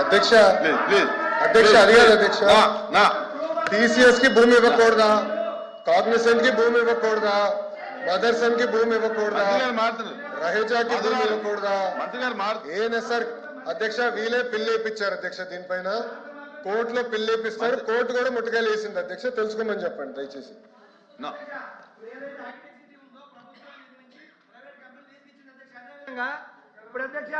అధ్యక్ష ప్లీజ్ అధ్యక్ష అడిగారు అధ్యక్ష టీసీఎస్ కి భూమి ఇవ్వకూడదా, కాగ్నిసెంట్ కి భూమి ఇవ్వకూడదా, మదర్సన్ కి భూమి ఇవ్వకూడదా, రహేజాకి భూమి ఇవ్వకూడదా, ఏఎన్ఎస్ఆర్ అధ్యక్ష వీలే పిల్లేపించారు అధ్యక్ష. దీనిపైన కోర్టులో పిల్లేపిస్తారు, కోర్టు కూడా ముట్టుకాయలు వేసింది అధ్యక్ష. తెలుసుకోమని చెప్పండి దయచేసి. ఇప్పుడు అధ్యక్ష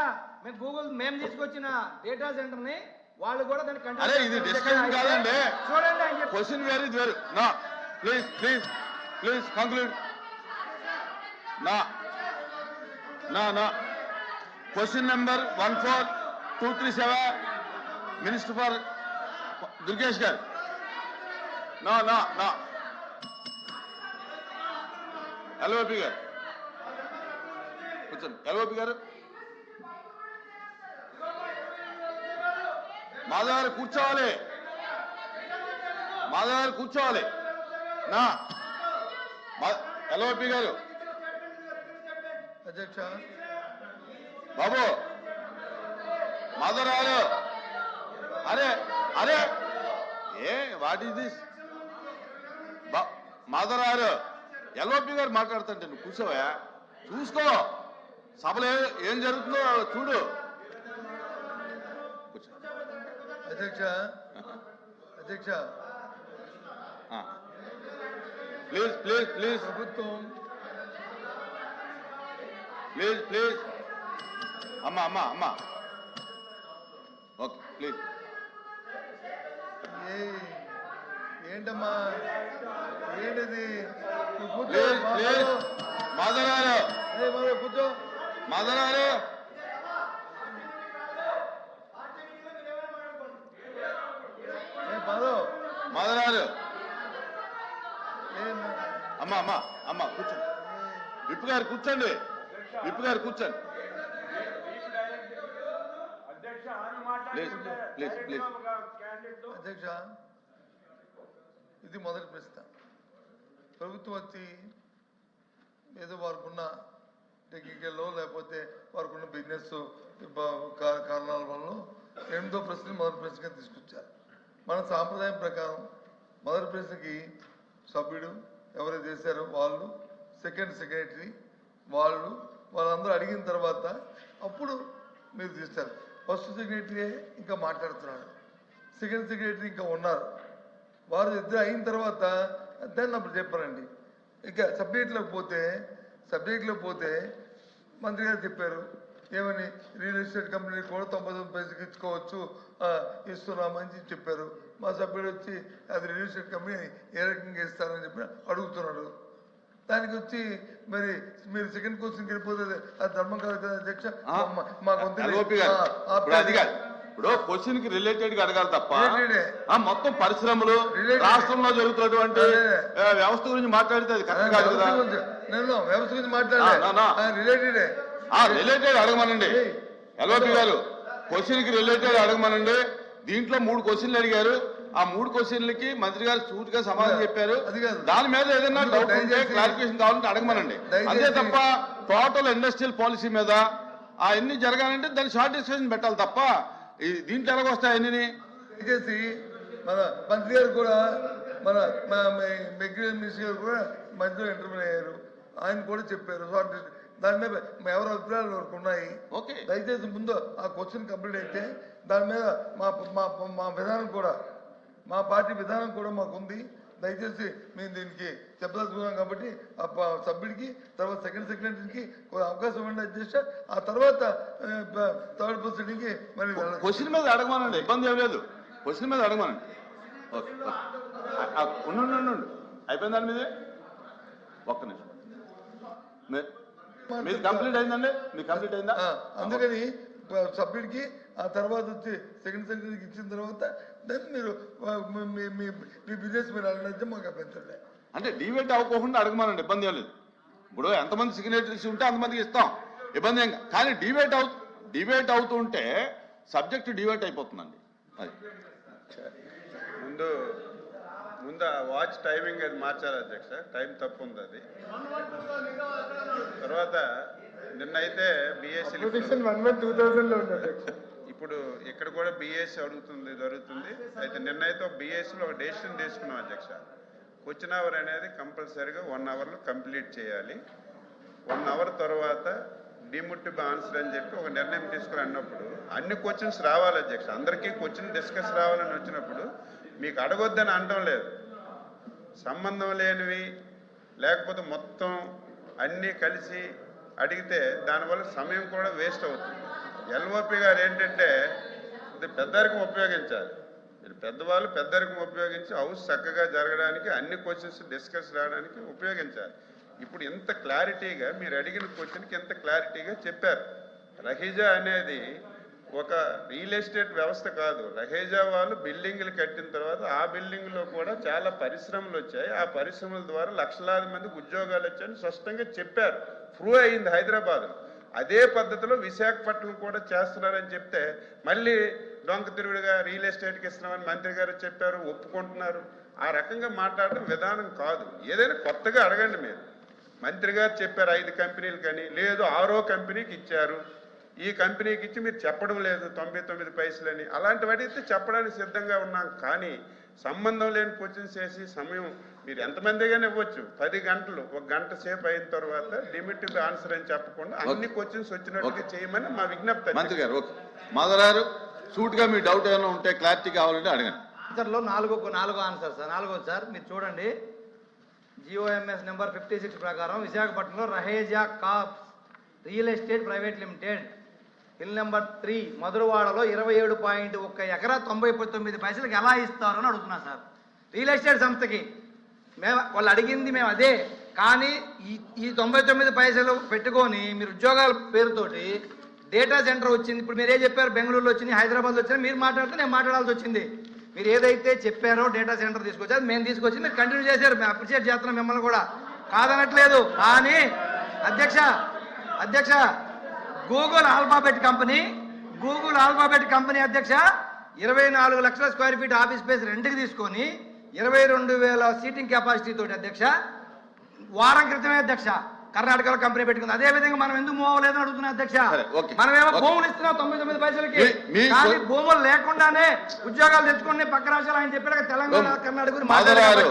మేము గూగుల్ మేము తీసుకొచ్చిన డేటా సెంటర్ ని వాళ్ళు కూడా దాన్ని ఇది డిస్కషన్ కాదండి, చూడండి. క్వశ్చన్ వేరు ఇది వేరు. నా ప్లీజ్ ప్లీజ్ ప్లీజ్ కంక్లూడ్. నా question number 14237 minister for Durgesh గారు. నా ఎల్ఓపి గారు కూర్చోండి. ఎల్ఓపి గారు మాధవ్ గారు కూర్చోవాలి, మాధవ్ గారు కూర్చోవాలి. నా ఎల్ఓపి గారు అధ్యక్ష బాబు మాధవ్ గారు అరే అరే ఏ వాట్ ఈస్ దిస్? మాధవ్ గారు ఎల్ఓపి గారు మాట్లాడుతుంటే నువ్వు కూర్చోవా, చూసుకో సభలో ఏం జరుగుతుందో చూడు. అధ్యక్ష అధ్యక్ష ప్లీజ్ ప్లీజ్ ప్లీజ్ ప్రభుత్వం ప్లీజ్ ప్లీజ్ అమ్మా ఓకే ప్లీజ్. ఏంటమ్మా ఏంటిది? ప్లీజ్ ప్లీజ్ మాధవ్ గారు కూర్చో. మాధవ్ గారు మాధవ్ గారు అమ్మా కూర్చోండి. విప్ గారు కూర్చోండి, విప్ గారు కూర్చోండి. Please please please. అధ్యక్ష ఇది మొదటి ప్రశ్న. ప్రభుత్వం వచ్చి ఏదో వారికున్న టెక్నికల్లో లేకపోతే వారికున్న బిజినెస్ కారణాల వల్ల 8వ ప్రశ్న మొదటి ప్రశ్నగా తీసుకొచ్చారు. మన సాంప్రదాయం ప్రకారం మొదటి ప్రశ్నకి సభ్యుడు ఎవరైతే చేశారో వాళ్ళు, సెకండ్ సెక్రటరీ వాళ్ళందరూ అడిగిన తర్వాత అప్పుడు మీరు తీస్తారు. ఫస్ట్ సెక్రటరీ ఇంకా మాట్లాడుతున్నాడు, సెకండ్ సెక్రటరీ ఇంకా ఉన్నారు. వారు ఇద్దరు అయిన తర్వాత దాన్ని అప్పుడు చెప్పారండి. ఇక సబ్జెక్ట్లోకి పోతే మంత్రి గారు చెప్పారు ఏమని, రియల్ ఎస్టేట్ కంపెనీ కూడా 99 పైసలకి ఇచ్చుకోవచ్చు ఇస్తున్నామని చెప్పారు. మా సభ్యుడు వచ్చి అది రియల్ ఎస్టేట్ కంపెనీ ఏ రకంగా ఇస్తారని చెప్పి అడుగుతున్నాడు. దానికి వచ్చి మరి మీరు సెకండ్ క్వశ్చన్కి వెళ్ళిపోతే అది ధర్మం కాదు కదా అధ్యక్ష. ఇప్పుడు క్వశ్చన్ కి రిలేటెడ్ గా అడగాలి తప్ప మొత్తం పరిశ్రమలు రాష్ట్రంలో జరుగుతున్నటువంటి వ్యవస్థ గురించి మాట్లాడితే అది కరెక్ట్ కాదు కదా. నేను వ్యవస్థ గురించి మాట్లాడాలి, రిలేటెడ్ అడగమనండి. ఎల్ఓపి గారు క్వశ్చన్ కి రిలేటెడ్ అడగమనండి. దీంట్లో 3 క్వశ్చన్లు అడిగారు, ఆ 3 క్వశ్చన్లకి మంత్రి గారు సూటిగా సమాధానం చెప్పారు. దాని మీద ఏదైనా డౌట్ ఉంటే క్లారిఫికేషన్ కావాలంటే అడగమనండి. అంతే తప్ప టోటల్ ఇండస్ట్రియల్ పాలసీ మీద అవన్నీ జరగాలంటే దాన్ని షార్ట్ డిస్కషన్ పెట్టాలి తప్ప దీంట్లో ఎలాగొస్తాయి అన్ని. దయచేసి మన మంత్రి గారు కూడా మన మెగ్రీన్ మినిస్టర్ గారు కూడా మధ్యలో ఇంటర్వ్యూ అయ్యారు, ఆయన కూడా చెప్పారు షార్ట్ దాని మీద ఎవరి అభిప్రాయాలు వరకు ఉన్నాయి. దయచేసి ముందు ఆ క్వశ్చన్ కంప్లీట్ అయితే దాని మీద మా విధానం కూడా, మా పార్టీ విధానం కూడా మాకు ఉంది. దయచేసి మేము దీనికి చెప్పదలుచుకున్నాం కాబట్టి ఆ సభ్యుడికి తర్వాత సెకండ్ సెక్రటరీకి అవకాశం ఇవ్వండి అధ్యక్ష. ఆ తర్వాత థర్డ్ పర్సన్కి మరి క్వశ్చన్ మీద అడగమనండి, ఇబ్బంది ఏం లేదు. క్వశ్చన్ మీద అడగమనండి. ఓకే ఉండు అయిపోయింది. దాని మీదే ఒక్క నిమిషం. మీది కంప్లీట్ అయిందండి, మీకు కంప్లీట్ అయిందా? అందుకని సభ్యుడికి ఆ తర్వాత వచ్చి సెకండ్ సెక్రటరీకి ఇచ్చిన తర్వాత దాన్ని మీరు మీ బిజినెస్ మీరు అడిగితే మాకు అభ్యంతరం. అంటే డివేట్ అవ్వకుండా అడగమనండి, ఇబ్బంది ఏం లేదు. ఇప్పుడు ఎంతమంది సిగ్నేచర్స్ ఉంటే అంతమందికి ఇస్తాం, ఇబ్బంది ఏం. కానీ డివేట్ అవుతుంటే సబ్జెక్ట్ డివేట్ అయిపోతుందండి. అది ముందు వాచ్ టైమింగ్ అది మార్చాలి అధ్యక్ష, టైం తప్పు ఉంది అది. తర్వాత నిన్నైతే బిఎస్సీ ఇప్పుడు ఇక్కడ కూడా బిఎస్సి జరుగుతుంది. అయితే నిన్నైతే బిఎస్సిలో ఒక డెసిషన్ తీసుకున్నాం అధ్యక్ష. క్వశ్చన్ అవర్ అనేది కంపల్సరీగా 1 అవర్లో కంప్లీట్ చేయాలి. 1 అవర్ తర్వాత డిముట్టిబుల్ ఆన్సర్ అని చెప్పి ఒక నిర్ణయం తీసుకుని అన్నప్పుడు అన్ని క్వశ్చన్స్ రావాలి అధ్యక్ష. అందరికీ క్వశ్చన్ డిస్కస్ రావాలని వచ్చినప్పుడు మీకు అడగొద్దని అనడం లేదు. సంబంధం లేనివి లేకపోతే మొత్తం అన్నీ కలిసి అడిగితే దానివల్ల సమయం కూడా వేస్ట్ అవుతుంది. ఎల్ఓపి గారు ఏంటంటే ఇది పెద్దరికం ఉపయోగించాలి. మీరు పెద్దవాళ్ళు పెద్దరికం ఉపయోగించి హౌస్ చక్కగా జరగడానికి అన్ని క్వశ్చన్స్ డిస్కస్ రావడానికి ఉపయోగించాలి. ఇప్పుడు ఇంత క్లారిటీగా మీరు అడిగిన క్వశ్చన్కి ఎంత క్లారిటీగా చెప్పారు. రహీజా అనేది ఒక రియల్ ఎస్టేట్ వ్యవస్థ కాదు. రహేజా వాళ్ళు బిల్డింగ్లు కట్టిన తర్వాత ఆ బిల్డింగ్లో కూడా చాలా పరిశ్రమలు వచ్చాయి. ఆ పరిశ్రమల ద్వారా లక్షలాది మందికి ఉద్యోగాలు వచ్చాయని స్పష్టంగా చెప్పారు. ప్రూవ్ అయింది హైదరాబాద్. అదే పద్ధతిలో విశాఖపట్నం కూడా చేస్తున్నారని చెప్తే మళ్ళీ డొంక తిరుగుడుగా రియల్ ఎస్టేట్కి ఇస్తున్నామని మంత్రి గారు చెప్పారు, ఒప్పుకుంటున్నారు. ఆ రకంగా మాట్లాడడం విధానం కాదు. ఏదైనా కొత్తగా అడగండి. మీరు మంత్రి గారు చెప్పారు 5 కంపెనీలు కానీ, లేదు 6వ కంపెనీకి ఇచ్చారు, ఈ కంపెనీకి ఇచ్చి మీరు చెప్పడం లేదు 99 పైసలని. అలాంటివి అడిగితే చెప్పడానికి సిద్ధంగా ఉన్నాం. కానీ సంబంధం లేని క్వశ్చన్స్ చేసి సమయం మీరు ఎంతమందిగానే ఇవ్వచ్చు. 10 గంటలు 1 గంట సేపు అయిన తర్వాత డిమిటివ్ ఆన్సర్ అని చెప్పకుండా అన్ని క్వశ్చన్స్ వచ్చినట్టుగా చేయమని మా విజ్ఞప్తి. మంత్రి గారు ఓకే. మాధవరారు సూట్ గా మీ డౌట్ ఏమైనా ఉంటే క్లారిటీ కావాలంటే అడగండి. ఆన్సర్లో 4 ఆన్సర్ సార్. 4వ సార్ మీరు చూడండి. జిఓఎంఎస్ నెంబర్ 56 ప్రకారం విశాఖపట్నంలో Raheja corps real estate private limited hill number 3 మధురవాడలో 27.1 ఎకరా 99 పైసలకు ఎలా ఇస్తారు అని అడుగుతున్నా సార్. రియల్ ఎస్టేట్ సంస్థకి వాళ్ళు అడిగింది మేము అదే. కానీ ఈ 99 పైసలు పెట్టుకొని మీరు ఉద్యోగాల పేరుతోటి డేటా సెంటర్ వచ్చింది. ఇప్పుడు మీరే చెప్పారు బెంగళూరులో వచ్చింది, హైదరాబాద్లో వచ్చింది. మీరు మాట్లాడితే నేను మాట్లాడాల్సి వచ్చింది. మీరు ఏదైతే చెప్పారో డేటా సెంటర్ తీసుకొచ్చారు, మేము తీసుకొచ్చి మీరు కంటిన్యూ చేశారు. మేము అప్రిషియేట్ చేస్తున్నాం మిమ్మల్ని కూడా, కాదనట్లేదు. కానీ అధ్యక్ష గూగుల్ ఆల్ఫాబెట్ కంపెనీ అధ్యక్ష 24 లక్షల స్క్వేర్ ఫీట్ ఆఫీస్ స్పేస్ రెంట్కి తీసుకొని 22,000 సీటింగ్ కెపాసిటీ తోటి అధ్యక్ష వారం క్రితమే అధ్యక్ష కర్ణాటకలో కంపెనీ పెట్టుకుంది. అదే విధంగా మనం ఎందుకు మూవ్ అవ్వలేదని అడుగుతున్నా అధ్యక్ష. మనమేమో భూములు ఇస్తున్నాం 99 పైసలకి, కానీ భూములు లేకుండానే ఉద్యోగాలు తెచ్చుకుని పక్క రాష్ట్రాలు ఆయన చెప్పారు తెలంగాణ కర్ణాటక గురించి మాట్లాడారు.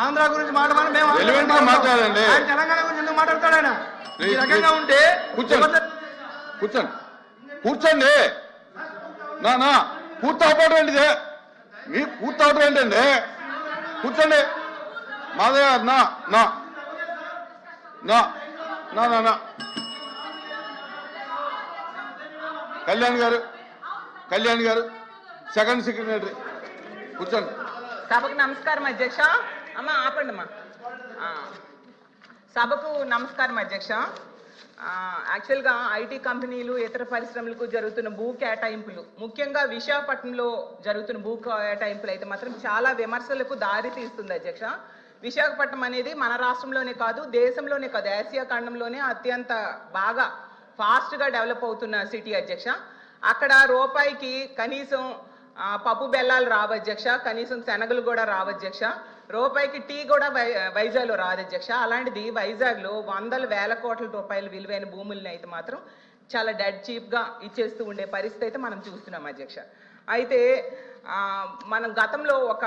ఆంధ్ర గురించి మాట్లాడాలి, మేము ఆయన తెలంగాణ గురించి ఎందుకు మాట్లాడతాడు? ఆయన ఈ రకంగా ఉంటే కూర్చోండి. నా పూర్తి అవడం ఏంటిదే? మీ పూర్తి అవడం ఏంటండి? కూర్చోండి. మాధవ నా నా నా నా నా నా కళ్యాణ్ గారు సెకండ్ సెక్రటరీ కూర్చోండి. సభకు నమస్కారం అధ్యక్ష. అమ్మా ఆపండి అమ్మా. సభకు నమస్కారం అధ్యక్ష. యాక్చువల్గా ఐటీ కంపెనీలు ఇతర పరిశ్రమలకు జరుగుతున్న భూ కేటాయింపులు, ముఖ్యంగా విశాఖపట్నంలో జరుగుతున్న భూ కేటాయింపులు అయితే మాత్రం చాలా విమర్శలకు దారి తీస్తుంది అధ్యక్ష. విశాఖపట్నం అనేది మన రాష్ట్రంలోనే కాదు, దేశంలోనే కాదు, ఆసియా ఖండంలోనే అత్యంత బాగా ఫాస్ట్గా డెవలప్ అవుతున్న సిటీ అధ్యక్ష. అక్కడ రూపాయికి కనీసం పప్పు బెల్లాలు రావు అధ్యక్ష, కనీసం శనగలు కూడా రావు అధ్యక్ష, రూపాయికి టీ కూడా వైజాగ్లో రాదు అధ్యక్ష. అలాంటిది వైజాగ్లో 100,000 కోట్ల రూపాయల విలువైన భూముల్ని అయితే మాత్రం చాలా డెడ్ చీప్గా ఇచ్చేస్తూ ఉండే పరిస్థితి అయితే మనం చూస్తున్నాం అధ్యక్ష. అయితే మనం గతంలో ఒక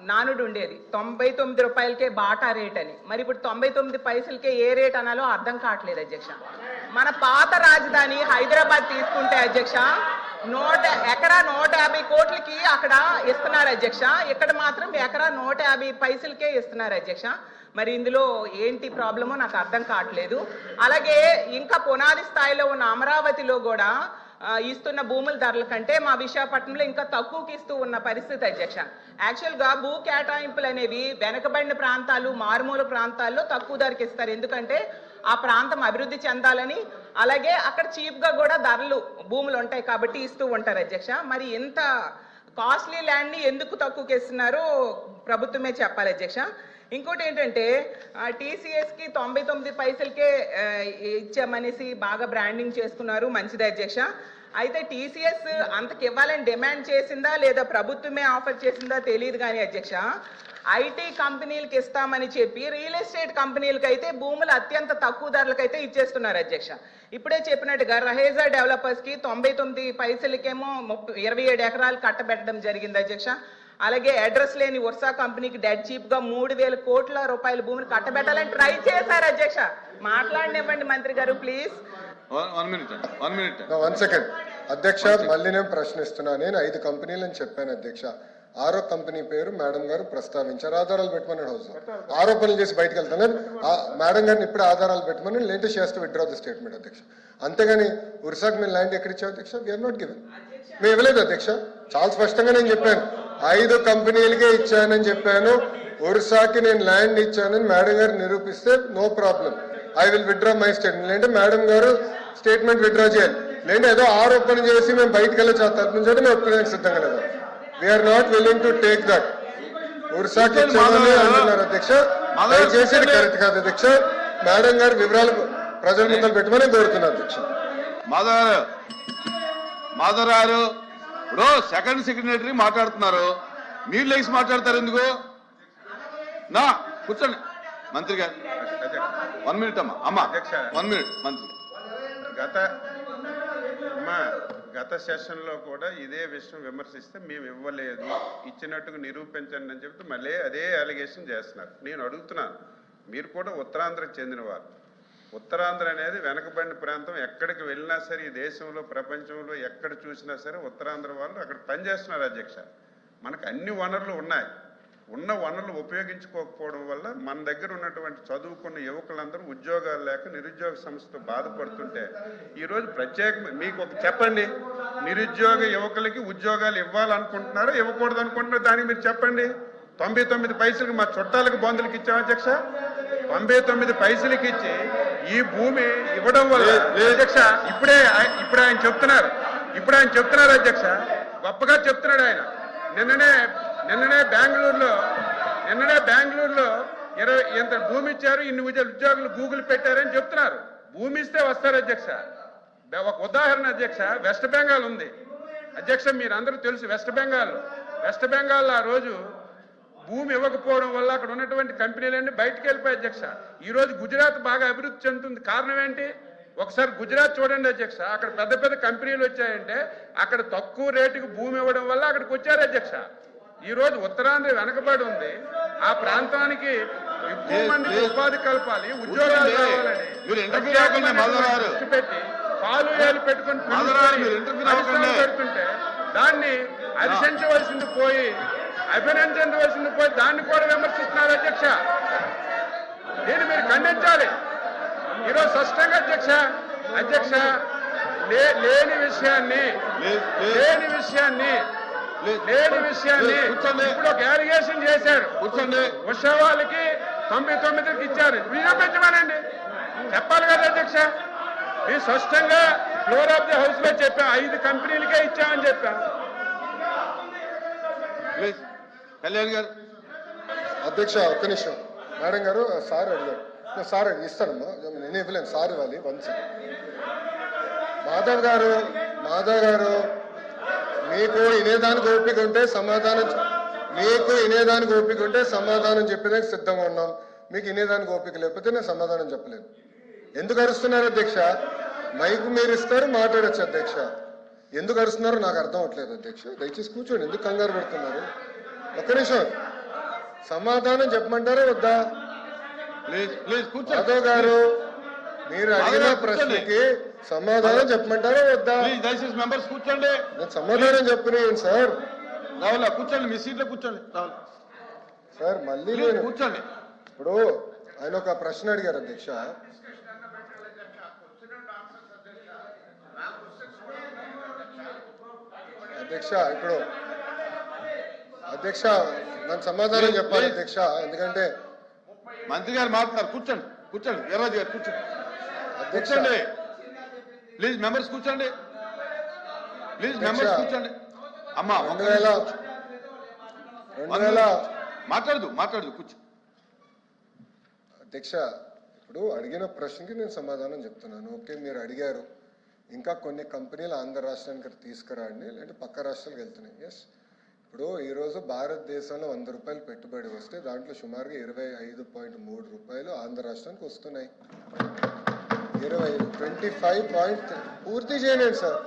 నానుడు ఉండేది 99 రూపాయలకే బాటా రేట్ అని. మరి ఇప్పుడు 99 పైసలకే ఏ రేట్ అనాలో అర్థం కావట్లేదు అధ్యక్ష. మన పాత రాజధాని హైదరాబాద్ తీసుకుంటే అధ్యక్ష ఎకరా 150 కోట్లకి అక్కడ ఇస్తున్నారు అధ్యక్ష. ఇక్కడ మాత్రం ఎకరా 150 పైసలకే ఇస్తున్నారు అధ్యక్ష. మరి ఇందులో ఏంటి ప్రాబ్లమో నాకు అర్థం కావట్లేదు. అలాగే ఇంకా పునాది స్థాయిలో ఉన్న అమరావతిలో కూడా ఇస్తున్న భూముల ధరల కంటే మా విశాఖపట్నంలో ఇంకా తక్కువకి ఇస్తూ ఉన్న పరిస్థితి అధ్యక్ష. యాక్చువల్గా భూ కేటాయింపులు అనేవి వెనకబడిన ప్రాంతాలు, మారుమూల ప్రాంతాల్లో తక్కువ ధరకి ఇస్తారు. ఎందుకంటే ఆ ప్రాంతం అభివృద్ధి చెందాలని, అలాగే అక్కడ చీప్గా కూడా ధరలు భూములు ఉంటాయి కాబట్టి ఇస్తూ ఉంటారు అధ్యక్ష. మరి ఇంత కాస్ట్లీ ల్యాండ్ని ఎందుకు తక్కువకి ఇస్తున్నారో ప్రభుత్వమే చెప్పాలి అధ్యక్ష. ఇంకోటి ఏంటంటే టీసీఎస్కి 99 పైసలకే ఇచ్చామనేసి బాగా బ్రాండింగ్ చేసుకున్నారు, మంచిది అధ్యక్ష. అయితే టీసీఎస్ అంతకి ఇవ్వాలని డిమాండ్ చేసిందా లేదా ప్రభుత్వమే ఆఫర్ చేసిందా తెలియదు కానీ అధ్యక్ష, ఐటీ కంపెనీలకు ఇస్తామని చెప్పి రియల్ ఎస్టేట్ కంపెనీలకు అయితే భూములు అత్యంత తక్కువ ధరలకైతే ఇచ్చేస్తున్నారు అధ్యక్ష. ఇప్పుడే చెప్పినట్టుగా రహేజా డెవలపర్స్ కి 99 పైసలకేమో 27 ఎకరాలు కట్టబెట్టడం జరిగింది అధ్యక్ష. అలాగే అడ్రస్ లేని వర్సా కంపెనీకి డెడ్ చీప్ గా 3,000 కోట్ల రూపాయల భూమిని కట్టబెట్టాలని ట్రై చేశారు అధ్యక్ష. మాట్లాడనివ్వండి మంత్రి గారు ప్లీజ్. 1 minute. 1 second. అధ్యక్ష, మళ్ళీ నేను ప్రశ్నిస్తున్నా. నేను 5 కంపెనీలని చెప్పాను అధ్యక్ష. 6వ కంపెనీ పేరు మేడం గారు ప్రస్తావించారు. ఆధారాలు పెట్టమన్నాడు హౌస్ లో. ఆరోపణలు చేసి బయటకు వెళ్తాను. మేడం గారిని ఇప్పుడు ఆధారాలు పెట్టమని లేటెస్ట్ చేస్తూ విత్డ్రా ది స్టేట్మెంట్ అధ్యక్ష. అంతేగాని ఉర్సాక్ మేము ల్యాండ్ ఎక్కడ ఇచ్చావు అధ్యక్ష? We are not given. మేము ఇవ్వలేదు అధ్యక్ష. చాలా స్పష్టంగా నేను చెప్పాను, 5 కంపెనీలకే ఇచ్చానని చెప్పాను. ఉర్సాకి నేను ల్యాండ్ ఇచ్చానని మేడం గారు నిరూపిస్తే no problem, I will withdraw my statement. లేదంటే మేడం గారు స్టేట్మెంట్ విత్డ్రా చేయాలి. లేదంటే ఏదో ఆరోపణ చేసి మేము బయటకు వెళ్ళి తరపు నుంచి మేము ఒప్పుకోవడానికి సిద్ధంగా లేదు. We are not willing to take that. ఉర్సాకి ఇచ్చామని అంటున్నారు అధ్యక్ష. దయచేసి కరెక్ట్ కాదు అధ్యక్ష. మేడం గారు వివరాలు ప్రజల ముందు పెట్టమని కోరుతున్నారు అధ్యక్ష. మాధవ్ గారు ఇప్పుడు సెకండ్ సెక్రటరీ మాట్లాడుతున్నారు, మీరు లేచి మాట్లాడతారు ఎందుకు? నా కూర్చోండి మంత్రి గారు. 1 minute అమ్మా. అధ్యక్ష. 1 minute మంత్రి. గత సెషన్లో కూడా ఇదే విషయం విమర్శిస్తే మేము ఇవ్వలేదు, ఇచ్చినట్టుగా నిరూపించండి అని చెప్తే మళ్ళీ అదే అలిగేషన్ చేస్తున్నారు. నేను అడుగుతున్నాను, మీరు కూడా ఉత్తరాంధ్రకు చెందినవారు. ఉత్తరాంధ్ర అనేది వెనకబడిన ప్రాంతం. ఎక్కడికి వెళ్ళినా సరే ఈ దేశంలో ప్రపంచంలో ఎక్కడ చూసినా సరే ఉత్తరాంధ్ర వాళ్ళు అక్కడ పనిచేస్తున్నారు అధ్యక్ష. మనకు అన్ని వనరులు ఉన్నాయి. ఉన్న వనరులు ఉపయోగించుకోకపోవడం వల్ల మన దగ్గర ఉన్నటువంటి చదువుకున్న యువకులందరూ ఉద్యోగాలు లేక నిరుద్యోగ సమస్యతో బాధపడుతుంటే ఈరోజు ప్రత్యేకంగా మీకు ఒక చెప్పండి, నిరుద్యోగ యువకులకి ఉద్యోగాలు ఇవ్వాలనుకుంటున్నారో ఇవ్వకూడదు అనుకుంటున్నారో దానికి మీరు చెప్పండి. 99 పైసలకి మా చుట్టాలకు బంధువులకి ఇచ్చాం అధ్యక్ష. 99 పైసలకి ఇచ్చి ఈ భూమి ఇవ్వడం వల్ల అధ్యక్ష ఇప్పుడు ఆయన చెప్తున్నారు అధ్యక్ష, గొప్పగా చెప్తున్నాడు ఆయన. నిన్ననే బెంగళూరులో 20 ఎంత భూమి ఇచ్చారు, ఇన్ని ఉద్యోగులు గూగుల్ పెట్టారని చెప్తున్నారు. భూమి ఇస్తే వస్తారు అధ్యక్ష. ఒక ఉదాహరణ అధ్యక్ష, వెస్ట్ బెంగాల్ ఉంది అధ్యక్ష, మీరు అందరూ తెలుసు. వెస్ట్ బెంగాల్ ఆ రోజు భూమి ఇవ్వకపోవడం వల్ల అక్కడ ఉన్నటువంటి కంపెనీలన్నీ బయటకు వెళ్ళిపోయాయి అధ్యక్ష. ఈ రోజు గుజరాత్ బాగా అభివృద్ధి చెందుతుంది. కారణం ఏంటి? ఒకసారి గుజరాత్ చూడండి అధ్యక్ష, అక్కడ పెద్ద పెద్ద కంపెనీలు వచ్చాయంటే అక్కడ తక్కువ రేటుకు భూమి ఇవ్వడం వల్ల అక్కడికి వచ్చారు అధ్యక్ష. ఈ రోజు ఉత్తరాంధ్ర వెనకబడి ఉంది. ఆ ప్రాంతానికి ఎక్కువ మందికి ఉపాధి కల్పాలి, ఉద్యోగాలు కావాలని దృష్టి పెట్టి కాలు ఏలు పెట్టుకుని పెడుతుంటే దాన్ని అభిశంసవలసింది పోయి అభినందించవలసింది పోయి దాన్ని కూడా విమర్శిస్తున్నారు అధ్యక్ష. దీన్ని మీరు ఖండించాలి ఈరోజు స్పష్టంగా అధ్యక్ష. లేని విషయాన్ని ఇప్పుడు ఒక అలిగేషన్ చేశారు. ఉషా వాళ్ళకి 99కి ఇచ్చారు, నిరూపించమనండి. చెప్పాలి కదా అధ్యక్ష. మీరు స్పష్టంగా ఫ్లోర్ ఆఫ్ ది హౌస్ లో చెప్పాం, 5 కంపెనీలకే ఇచ్చామని చెప్పాం. కళ్యాణ్ గారు. అధ్యక్ష ఒక్క నిమిషం. మేడం గారు సార్ అడిగారు, సార్ ఇస్తానమ్మా, నేను ఇవ్వలేను, సార్ ఇవ్వాలి. 1 second. మాధవ్ గారు మీకు వినేదానికి ఓపిక ఉంటే సమాధానం చెప్పేదానికి సిద్ధంగా ఉన్నాం. మీకు వినేదానికి ఓపిక లేకపోతే నేను సమాధానం చెప్పలేను. ఎందుకు అరుస్తున్నారు అధ్యక్ష? మైకు మీరు ఇస్తారు, మాట్లాడచ్చు అధ్యక్ష. ఎందుకు అరుస్తున్నారో నాకు అర్థం అవట్లేదు అధ్యక్ష. దయచేసి కూర్చోండి, ఎందుకు కంగారు పెడుతున్నారు? ఒక్క నిమిషం, సమాధానం చెప్పమంటారా వద్దా? మాధవ్ గారు మీరు అడిగిన ప్రశ్నకి సమాధానం చెప్పమంటారా వద్దా? దయచేసి మెంబర్స్ కూర్చోండి. నేను సమాధానం చెప్పినాను సార్. రావులా కూర్చోండి, మీ సీట్లో కూర్చోండి. సార్ మళ్ళీ కూర్చోండి. ఇప్పుడు ఆయన ఒక ప్రశ్న అడిగారు అధ్యక్ష. ఇప్పుడు అధ్యక్ష నన్ను సమాధానం చెప్పాలి అధ్యక్ష, ఎందుకంటే మంత్రి గారు మాట్లాడారు. కూర్చోండి ఎర్రాజు గారు కూర్చోండి. కూర్చోండి ప్లీజ్, మెంబర్స్ కూర్చోండి ప్లీజ్, మెంబర్స్ కూర్చోండి. అమ్మా 2000 మాట్లాడదు కూర్చో. అధ్యక్ష ఇప్పుడు అడిగిన ప్రశ్నకి నేను సమాధానం చెప్తున్నాను. ఓకే, మీరు అడిగారు, ఇంకా కొన్ని కంపెనీలు ఆంధ్ర రాష్ట్రానికి తీసుకురండి, లేదంటే పక్క రాష్ట్రాలకు వెళ్తున్నాయి. ఎస్, ఇప్పుడు ఈరోజు భారతదేశంలో 100 రూపాయలు పెట్టుబడి వస్తే దాంట్లో సుమారుగా 25.3 రూపాయలు ఆంధ్ర రాష్ట్రానికి వస్తున్నాయి. 25 పూర్తి చేయండి సార్.